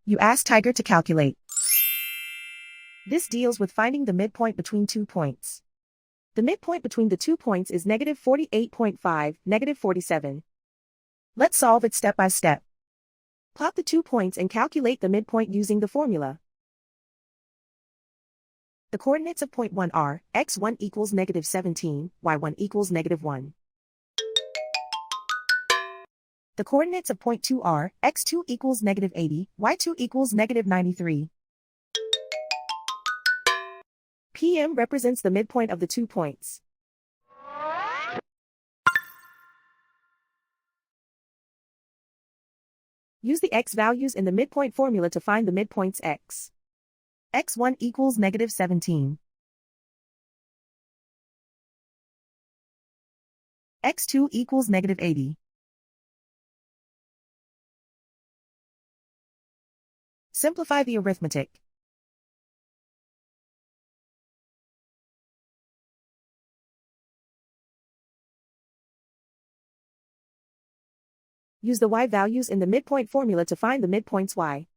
You ask Tiger to calculate. This deals with finding the midpoint between 2 points. The midpoint between the 2 points is -48.5, -47. Let's solve it step by step. Plot the 2 points and calculate the midpoint using the formula. The coordinates of point 1 are, x1 equals -17, y1 equals -1. The coordinates of point 2 are, x2 equals -80, y2 equals -93. PM represents the midpoint of the 2 points. Use the x values in the midpoint formula to find the midpoints x. x1 equals -17. x2 equals -80. Simplify the arithmetic. Use the y values in the midpoint formula to find the midpoints y.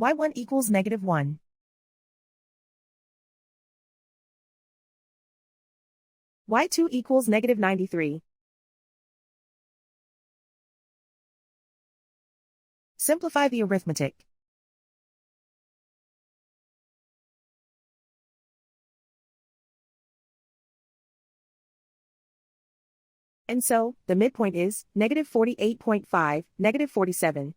y1 equals -1. y2 equals -93. Simplify the arithmetic. And so, the midpoint is -48.5, -47.